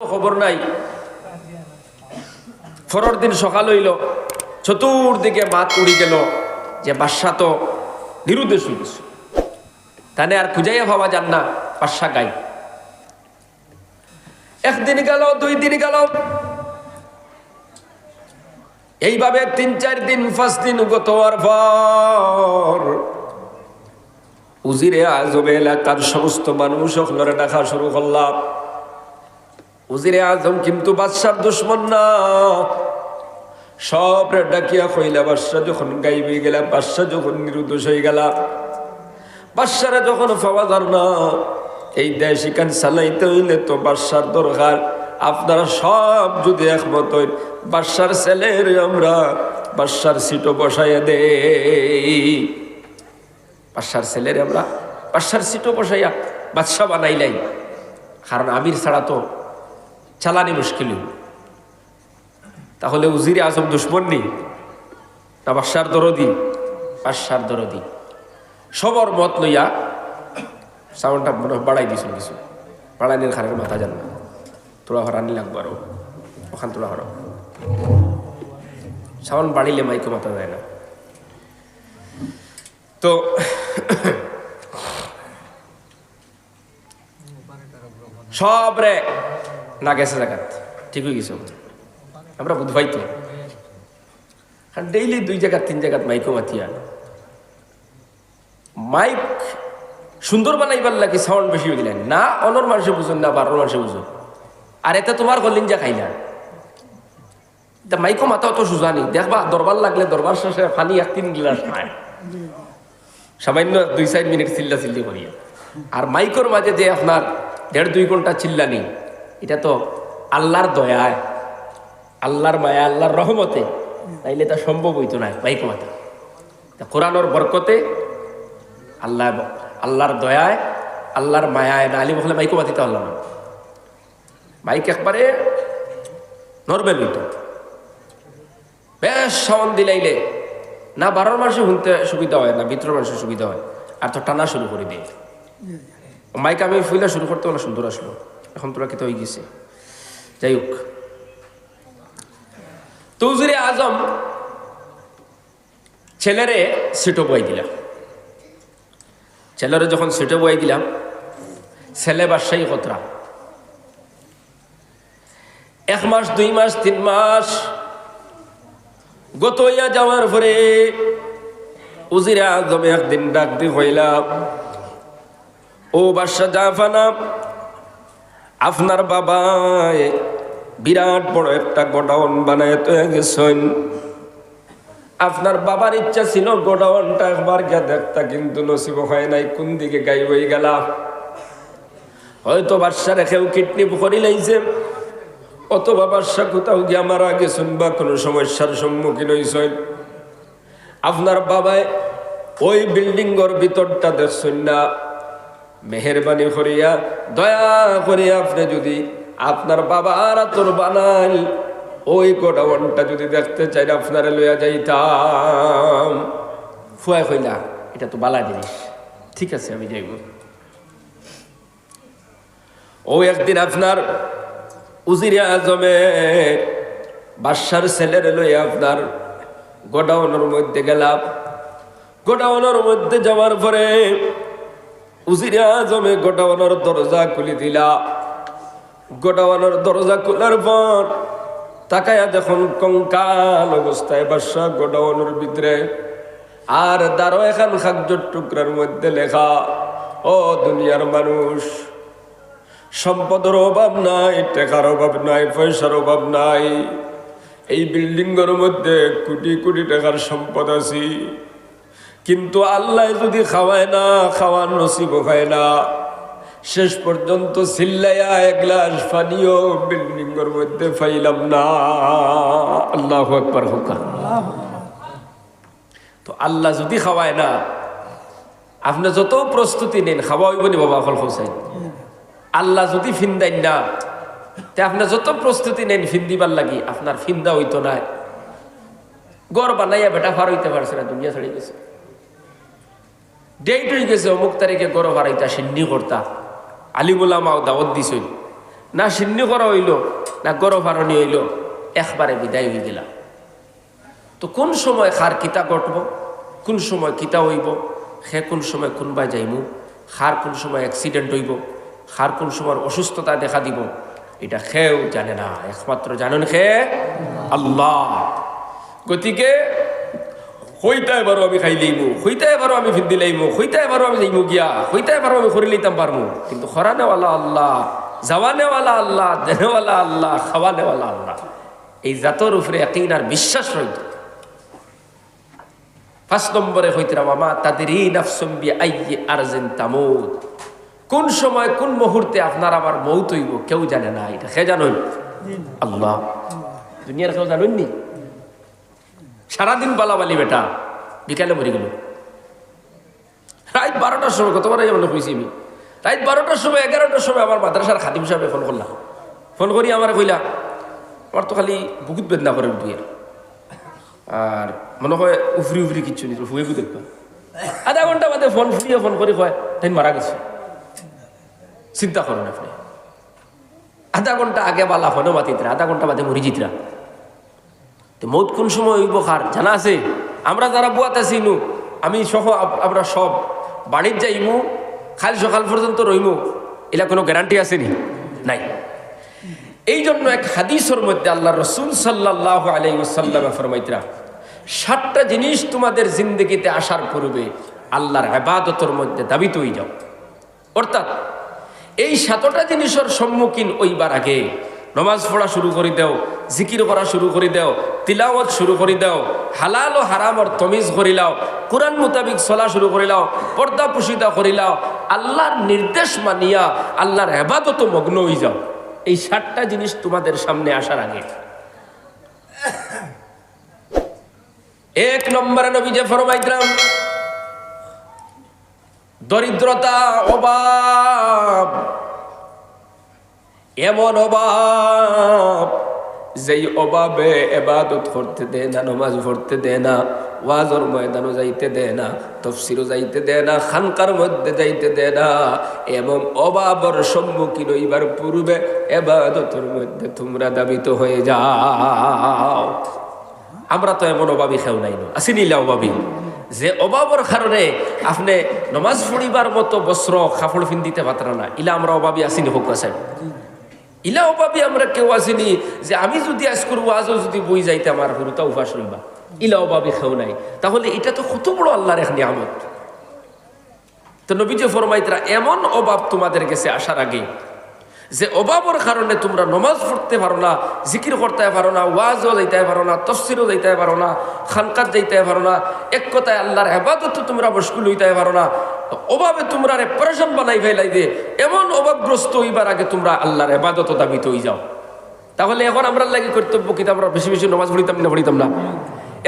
খবর নাই। পরের দিন সকাল হইল, চতুর্দিকে মাত উড়ি গেল যে বাদশা তো নিরুদ্দেশ হয়ে গেছে, তানে আর খুঁজাইয়া ভাবা যান না, বাদশা গাই। একদিন গেল, 2 দিন গেল, এইভাবে 3-4 দিন 5 দিন গত হওয়ার পর উজিরে আজম এলাকার সমস্ত মানুষ ওখানে ডাকা শুরু করলাম। উজিরে আজম কিন্তু বাদশার দুশ্মন না, সব ডাকিয়া কইলা বাদশা যখন গাইবে গেলা, বাদশা যখন নিরুদ্দেশ হয়ে গেলা, বাদশারা যখন পাওয়া যার না, এই দেশ ইকান চালাইতে হইলে তো বাদশার দরকার। আপনারা সব যদি একমত হইন, বাদশার ছেলের আমরা বাদশার সিটও বসাইয়া দেই, বাদশার ছেলের আমরা বাদশার সিটও বসাইয়া বাদশা বানাইলাই। কারণ আমির ছাড়া তো চালানি মুশকিল। তাহলে উজিরে আজম দুশ্মন নি না বাদশার দরদি? বাদশার দরদি। সবর মত লইয়া সাউন্ডটা বাড়াই দিছিল, কিছু বাড়াইনের খারের মাথা যান না, তোরা হরানি লাগবো আরো, ওখান তোরা হর সাউন্ড বাড়িলে মাইকে মাথা যায় না। তো সব রে না গেছে জায়গাত ঠিক হয়ে গেছে, আমরা বুধবাই তো ডেইলি 2 জায়গা 3 জায়গাত মাইকও মাতিয়া, মাইক সুন্দর বানাইবার লাগে সাউন্ড বেশি হয়ে দিলেন না, অনর মানুষে বুঝুন না, 12 মানুষে বুঝুন। আর এতে তোমার গলিন যা খাইলা তা মাইকো মাথা অত সুজানি দেখবা, দরবার লাগলে দরবার শেষে পানি 1-3 গিলাস খায়, সামান্য 2-4 মিনিট চিল্লা চিল্লি করিয়া। আর মাইকোর মাঝে যে আপনার 1.5-2 ঘন্টা চিল্লানি, এটা তো আল্লাহর দয়ায়, আল্লাহর মায়া, আল্লাহর রহমতে, তাইলে তা সম্ভব হইতো না। মাইকো মাথা কোরআনের বরকতে, আল্লাহর দয়ায়, আল্লাহর মায়ায় না আলি বলে মাইকো মাতিতে পারলাম না। মাইক একবারে নর্মাল হইতো, বেশ সাউন্ড দিলাইলে না 12 মাসে শুনতে সুবিধা হয় না, ভিতরের মানুষের সুবিধা হয়, আর তো টানা শুরু করে দেয় মাইক। আমি ফুইলা শুরু করতে বলা সুন্দর আসলো, এখন তোরা কি তো হয়ে গেছে। যাই হোক, তো উজিরে আজম ছেলেরে সিটো বই দিলাম। ছেলেরে যখন সিটো বই দিলাম, ছেলে বাদশাহী খতরা 1 মাস 2 মাস 3 মাস গত হইয়া যাওয়ার পরে উজিরে আজম একদিন ডাক দি হইলাম, ও বাদশা জাহাপানা, আপনার বাবায় বিরাট বড় একটা গোডাউন বানায় তো গেছেন। আপনার বাবার ইচ্ছা ছিল গোডাউনটা একবার গিয়ে দেখতা, কিন্তু নসিব হয় নাই। কোন দিকে গাই হয়ে গেলা, হয়তো বাদশা রেখেও কিডনি করি লাইছে, অথবা বাদশা কোথাও গিয়ে মারা গেছেন বা কোনো সমস্যার সম্মুখীন হয়েছেন। আপনার বাবায় ওই বিল্ডিংয়ের ভিতরটা দেখছেন না, মেহেরবানি করিয়া দয়া করিয়া আপনি যদি আপনার বাবার তোর বানাল ওই গোডাউনটা যদি দেখতে চাই, আপনারে লইয়া যাইতাম। ফুয়া কইলা, এটা তো বালা জিনিস, ঠিক আছে আমি যাইব। ও একদিন আপনার উজিরে আজমে বাদশার ছেলের লইয়া আপনার গোডাউনের মধ্যে গেলাম। গোডাউনের মধ্যে যাওয়ার পরে উজিরে আজমে গোডাউনের দরজা খুলি দিলা। গোডাউনের দরজা খোলার পর তাকায়া দেখুন কঙ্কাল অবস্থায় বাদশা গোডাউনের ভিতরে, আর দারো এখান খাদ্যর টুকরার মধ্যে লেখা, ও দুনিয়ার মানুষ, সম্পদের অভাব নাই, টাকার অভাব নাই, পয়সার অভাব নাই, এই বিল্ডিংয়ের মধ্যে কোটি কোটি টাকার সম্পদ আছে, কিন্তু আল্লাহ যদি খাওয়ায় না, খাওয়ার নসিব হয় না, শেষ পর্যন্ত চিল্লাইয়া 1 গ্লাস পানিও বিল্ডিংয়ের মধ্যে পাইলাম না। আল্লাহু আকবার হোক। তো আল্লাহ যদি খাওয়ায় না, আপনি যত প্রস্তুতি নেন, খাওয়া হইব নি বাবা ফল হোসাইন? আল্লাহ যদি ফিন্দাইন না, তে আপনি যত প্রস্তুতি নেন ফিন্দিবার লাগি, আপনার ফিন্দা হইতো না। গড় বানাইয়া বেটা ফার হইতে পারছে না, দুনিয়া ছাড়ি গেছে, ডেট হয়ে গেছে, অমুক তারিখে গড় ফারাইতা সিন্নি করতা, আলিমুলামাও দাওয়াত দিছই, না সিন্নি করা হইল না গরম ফারণি হইল, একবারে বিদায় হয়ে গেলাম। তো কোন সময় খার কিতা ঘটব, কোন সময় কিতা হইব, সে কোন সময় কোনবা যাইমু, খার কোন সময় অ্যাক্সিডেন্ট হইব, খার কোন সময় অসুস্থতা দেখা দিব, এটা খেও জানে না, একমাত্র জানেন খে আল্লাহ। গতিকে হইতা এবারও আমি খাই লইমু, হইতা এবারও আমি ফির দিলাইমু, হইতা এবারও আমি যাইমু গিয়া, হইতা এবারও আমি করে লইতাম পারমু, কিন্তু খরানেওয়ালা আল্লাহ, যাওয়ানেওয়ালা আল্লাহ, দেনেওয়ালা আল্লাহ, খাওয়ানেওয়ালা আল্লাহ। এই জাতর উপরে ইয়াকিন আর বিশ্বাস রইত। ৫ নম্বরে হইতরা মামা তাদেরই নাফসুম বিআইয়ি আরজিন তামুত, কোন সময় কোন মুহূর্তে আপনার আমার মৌত হইব কেউ জানে না, এটা কে জানেন? আল্লাহ। দুনিয়ার কেউ জানেননি? সারাদিন বালাবালি বেটা, বিকালে মরে গেল। রাত 12টার সময়, কতবার যেমন কইছি আমি, রাত 12টার সময় 11টার সময় আমার মাদ্রাসার খাদিম সাহেবে ফোন করলাম। ফোন করি আমার কইলা আমার তো খালি বুকুত বেদনা করে দুয়ের, আর মনে হয় উফরি উফরি কিচ্ছু নেই, হুয়ে দেখবা। আধা ঘন্টা বাদে ফোন ফুরিয়ে ফোন করে কয় তাই মারা গেছে। চিন্তা করুন আপনি, আধা ঘন্টা আগে বালা ফোনও মাতিতরা, আধা ঘন্টা বাদে মরি জিতরা। তো মৌত কোন সময় হইব কার জানা আছে? আমরা যারা বুয়াতে চিনু, আমি সহ আমরা সব বাড়ির যাইমু, খাল সকাল পর্যন্ত রইমু, এলা কোনো গ্যারান্টি আছে নি? নাই। এই জন্য এক হাদিসের মধ্যে আল্লাহ রসুল সাল্লাল্লাহু আলাইহি ওয়াসাল্লাম ফরমাইতরা, 7টা জিনিস তোমাদের জিন্দগিতে আসার পূর্বে আল্লাহর ইবাদতের মধ্যে দাবিত হয়ে যাও। অর্থাৎ এই 7টা জিনিসের সম্মুখীন হইবার আগে নমাজ পড়া শুরু করে দাও, জিকির করা শুরু করে দাও, তিলাওয়াত শুরু করে দাও, হালাল ও হারামর তমিজ করিলাও, কোরআন মোতাবিক চলা শুরু করিলাও, পর্দা পুশিদা করিলাও, আল্লাহর নির্দেশ মানিয়া আল্লাহর ইবাদত মগ্ন হয়ে যাও। এই 7টা জিনিস তোমাদের সামনে আসার আগে 1 নম্বরে নবী যে ফরমাইতরাম, দরিদ্রতা, অভাব, এমন অভাব যেই অভাবে ইবাদত করতে দেয় না, নামাজ পড়তে দেয় না, ওয়াজের ময়দানও যাইতে দেয় না, তাফসীরও যাইতে দেয় না, খানকার মধ্যে যাইতে দেয় না। এমন অভাবের সম্মুখীন হইবার পূর্বে ইবাদতের মধ্যে তোমরা দাবিত হয়ে যাও। আমরা তো এমন অভাবী খেও নাই, আসিনি অভাবী, যে অভাবের কারণে আপনি নমাজ পড়িবার মতো বস্ত্র কাপড় দিতে পারতেন না, ইলা আমরা অভাবী আসিনি হোক আছে? ইলা অভাবী আমরা কেউ আসিনি যে আমি যদি আজ করবো আজও যদি বই যাইতে আমার হুরুতা উপাস রইবা, ইলা অভাবী খেও নাই। তাহলে এটা তো কত বড় আল্লাহর এক নিয়ামত। তো নবী যে ফরমাইতরা, এমন অভাব তোমাদের কাছে আসার আগে যে অভাবের কারণে তোমরা নমাজ পড়তে পারো না, জিকির করতে পারো না, ওয়াজও যাইতে পারো না, তাফসীরও যাইতে পারো না, খানকাত যাইতে পারো না, এক কথায় আল্লাহর ইবাদত তোমরা মুশকিল হইতে পারো না, অভাবে তোমরা পরেশান বানাই ফেলাই দে। এমন অভাবগ্রস্ত হইবার আগে তোমরা আল্লাহর ইবাদত দাবিত হয়ে যাও। তাহলে এখন আমরা লাগি কর্তব্য কি আমরা বেশি বেশি নমাজ পড়িতাম না?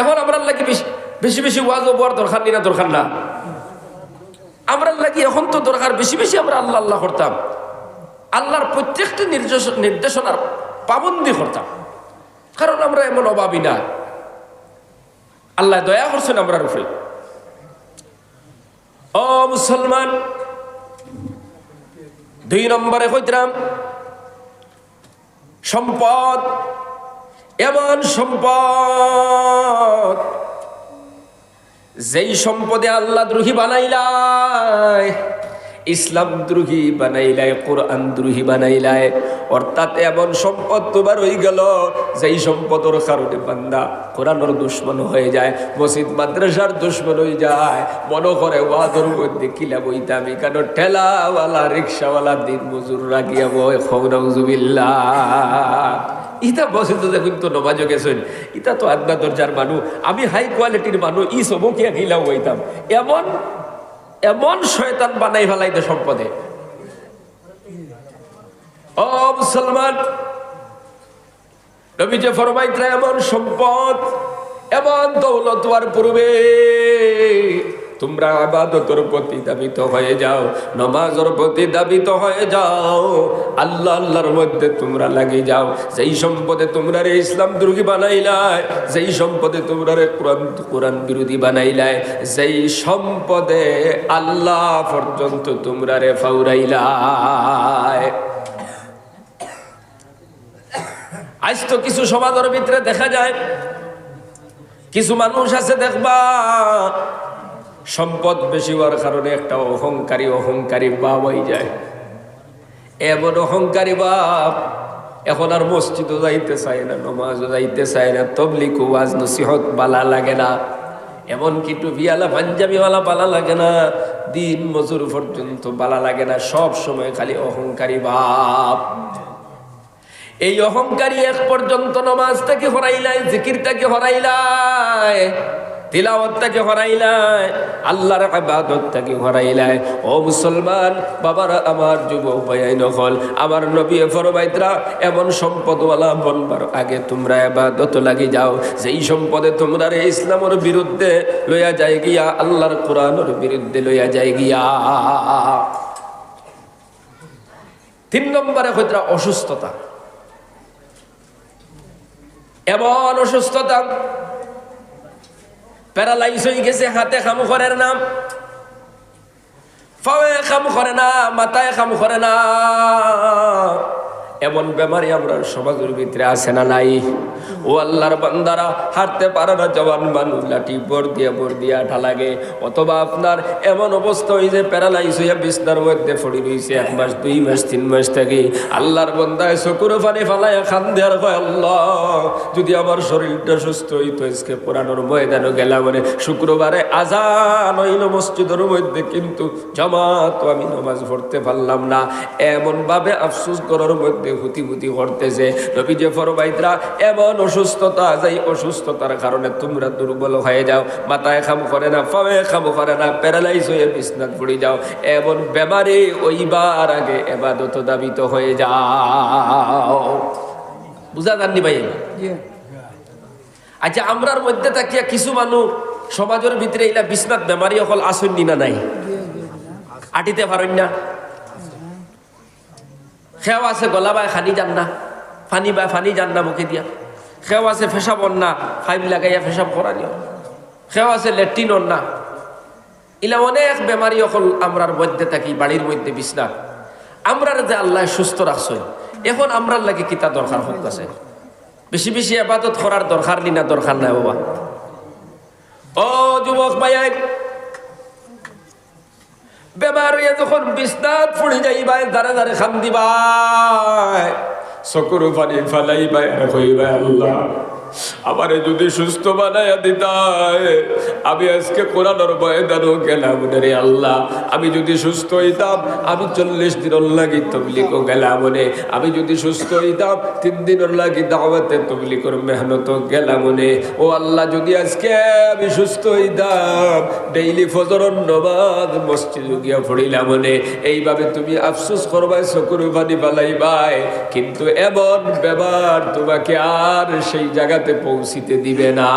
এখন আমরা লাগি বেশি বেশি ওয়াজও বড় দরকার নি না? দরকার না। আমরা লাগি এখন তো দরকার বেশি বেশি আমরা আল্লাহ আল্লাহ করতাম, আল্লাহর প্রত্যেকটি নির্দেশনার পাবন্দি করতাম, কারণ আমরা এমন অভাবী না। আল্লাহ দয়া করছেন আমরার উপরে। ও মুসলমান, 2 নম্বরে কইতাম সম্পদ, এমন সম্পদ যেই সম্পদে আল্লাহ দ্রোহী বানাইলাই, ইসলাম দ্রোহী বানাইলাই, কোরআন দ্রোহী বানাইলাই। অর্থাৎ এমন সম্পদ তোমার হয়ে গেল যেই সম্পদের কারণে বান্দা কোরআনের দুশ্মন হয়ে যায়, মসজিদ মাদ্রাসার দুশ্মন হয়ে যায়। মনে করে ওয়াজের মধ্যে কিলা বইতাম, কেন ঠেলাওয়ালা রিক্সাওয়ালা দিন মজুর রাখিয়া বই খৌরাউজুবিল্লাহ। ইটা বসে তো দেখুন তো নমাজও গেছেন, ইটা তো আদনা দরজার মানুষ, আমি হাই কোয়ালিটির মানুষ, ই সবকিয়া গিলাও বইতাম। এমন এমন শয়তান বানাই ফেলাইতে সম্পদে। ও মুসলমান, নবী যে ফরমাইতরা, এমন সম্পদ, এমন দৌলত হওয়ার পূর্বে তোমরা ইবাদতের প্রতি দাবিত হয়ে যাও, নামাজের প্রতি দাবিত হয়ে যাও, আল্লাহ আল্লাহর মধ্যে তোমরা লাগি যাও। যেই সম্পদে তোমরা রে ইসলাম দ্রোহী বানাইলাই, যেই সম্পদে তোমরা রে কোরআন বিরোধী বানাইলাই, যেই সম্পদে আল্লাহ পর্যন্ত তোমরা রে ফাউরাইলাই, আজ তো কিছু সমাজের ভিতরে দেখা যায়, কিছু মানুষ আছে দেখবা সম্পদ বেশি হওয়ার কারণে একটা অহংকারী বাপ হয়ে যায়। এমন অহংকারী বাপ এখন আর মসজিদও যাইতে চায় না, নমাজও যাইতে চায় না, তবলিগ ওয়াজ নসিহত বালা লাগে না, এমনকি টুপিওয়ালা পাঞ্জাবিওয়ালা বালা লাগে না, দিন মজুর পর্যন্ত বালা লাগে না, সব সময় খালি অহংকারী বাপ। এই অহংকারী এক পর্যন্ত নমাজটাকে হরাইলাই, জিকিরটাকে হরাইলাই, তিলাওয়াতটাকে হরাইলাই, আল্লাহর ইবাদতটাকে হরাইলাই। ও মুসলমান বাবারা, আমার যুবক ভাইয়াই নকল, আমার নবী ফরমাইতরা এমন সম্পদওয়ালা বনবার আগে তোমরা ইবাদত লাগি যাও, যেই সম্পদে তোমরা ইসলামের বিরুদ্ধে লইয়া যায় গিয়া, আল্লাহর কোরআনের বিরুদ্ধে লইয়া যায় গিয়া। 3 নম্বরে হইতরা অসুস্থতা। এমন অসুস্থতা, প্যারালাইজ হয়ে গেছে, হাতে কাম করে না, পায়ে কাম করে না, মাথায় কাম করে না, এমন বেমারি আমরা সমাজের ভিতরে আছে না নাই? ও আল্লাহর বান্দারা, হাঁটতে পারে না জওয়ান মানুষ, লাঠি বর দিয়া আঠা লাগে, অথবা আপনার এমন অবস্থা হয়ে যে প্যারালাইজ হইয়া বিছনার মধ্যে পড়ে রয়েছে 1 মাস 2 মাস 3 মাস থেকে। আল্লাহর বান্দায় চকুর পানি ফালাইয়া কান্দে আর কয়, আল্লাহ যদি আমার শরীরটা সুস্থ হইতো, আজকে পুরানোর ময়দানে গেলাম, মানে শুক্রবারে আজান হইল মসজিদের মধ্যে, কিন্তু জামাত আমি নামাজ পড়তে পারলাম না। এমন ভাবে আফসোস করার মধ্যে হুতি করতেছে। নবীজি ফরমাইতরা এমন অসুস্থতা, যাই অসুস্থতার কারণে তোমরা দুর্বল হয়ে যাও, মাথায় কাম করে না, পায়ে কাম করে না, প্যারালাইজ হয়ে বিছনাত পড়ে যাও, এমন বেমারে ওইবার আগে ইবাদত দাবিত হয়ে যাও। বুঝা যাননি ভাই? আচ্ছা, আমরার মধ্যে থাকিয়া কিছু মানুষ সমাজের ভিতরে এইলা বিছনাত বেমারি অকল আসন্নি না নাই? আটিতে পারেন না, খেও আছে গলা বায় খানি যান না, ফানি যান না মুখে দিয়া, খেও আছে ফেসাব না, ফাইভ লাগাইয়া ফেসাব করা নিও, খেও আছে লেট্রিন না, ইলা অনেক বেমারি অকল আমরার মধ্যে থাকি, বাড়ির মধ্যে বিছনা। আমরার যে আল্লাহ সুস্থ রাখছেন, এখন আমরার লাগে কিতা দরকার হোক আছে? বেশি বেশি ইবাদত করার দরকার নি না? দরকার নাই বাবা। ও যুবক ভাই, বেমার হইয়া যখন বিছনাত পড়ে যাইবাই, দাঁড়ে দাঁড়ে খান দিবাই, চকুর পানি ফালাইবাই, আর কইবাই, আল্লাহ আমারে যদি সুস্থ বানাইয়া দিতাই, আমি আজকে কোরআনের ময়দানও গেলাম রে আল্লাহ। আমি যদি সুস্থ হইতাম, আমি 40 দিনের লাগি তবলিগও গেলাম রে। আমি যদি সুস্থ হইতাম, 3 দিনের লাগি দাওয়াতে তবলিগের মেহনত গেলাম রে। ও আল্লাহ, যদি আজকে আমি সুস্থ হইতাম, ডেইলি ফজরের নামাজ মসজিদে গিয়া পড়িলাম রে। এইভাবে তুমি আফসোস করবাই, চকুর পানি ফালাইবাই, কিন্তু এমন ব্যাপার তোমাকে আর সেই জায়গাতে পৌঁছিতে দিবে না।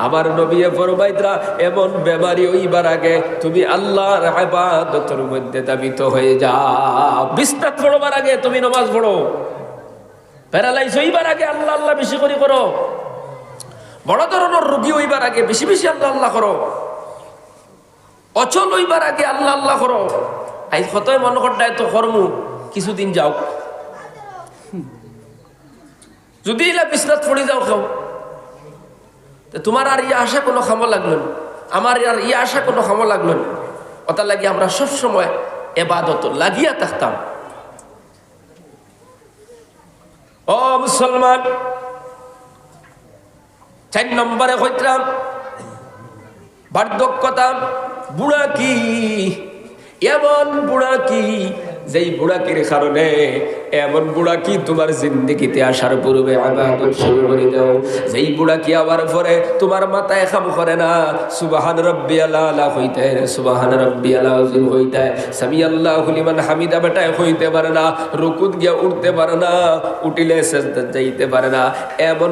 আমার নবী ফরমাইতরা এমন বেমারি হইবার আগে তুমি আল্লাহর ইবাদতের মধ্যে দাবিত হয়ে যাও। বিছনাত পড়বার আগে তুমি নামাজ পড়ো, প্যারালাইজ হইবার আগে আল্লাহ আল্লাহ বেশি করে করো, বড় ধরনের রোগী হইবার আগে বেশি বেশি আল্লাহ আল্লাহ করো, অচল হইবার আগে আল্লাহ আল্লাহ করো। আজ কতই মনে করতায় তো কর্ম কিছুদিন যাও, যদি এলা বিছনাত পড়ে যাও খাও, তোমার আর ইয়ে আশা কোনো খামো লাগলো না, আমার আর ইয়ে আশা কোনো খামো লাগলো না। ওটা লাগি আমরা সবসময় ইবাদত লাগিয়া থাকতাম। ও মুসলমান, 4 নম্বরে হইতাম বার্ধক্যতা। বুড়া কি এমন বুড়া কি, যেই বুড়াকির কারণে এমন বুড়া কি তোমার জিন্দেগিতে আসার পূর্বে ইবাদত শুরু করে দাও, যেই বুড়া কি আবার পরে তোমার মাথায় কাম করে না, সুবহান রাব্বিয়াল আলা হইতে, সুবহান রাব্বিয়াল আযীম হইতে, সামি আল্লাহু লিমান হামিদা বেটায় হইতে পারে না, রুকুত গিয়া উঠতে পারে না, উঠিলে সিজদা যাইতে পারে না, এমন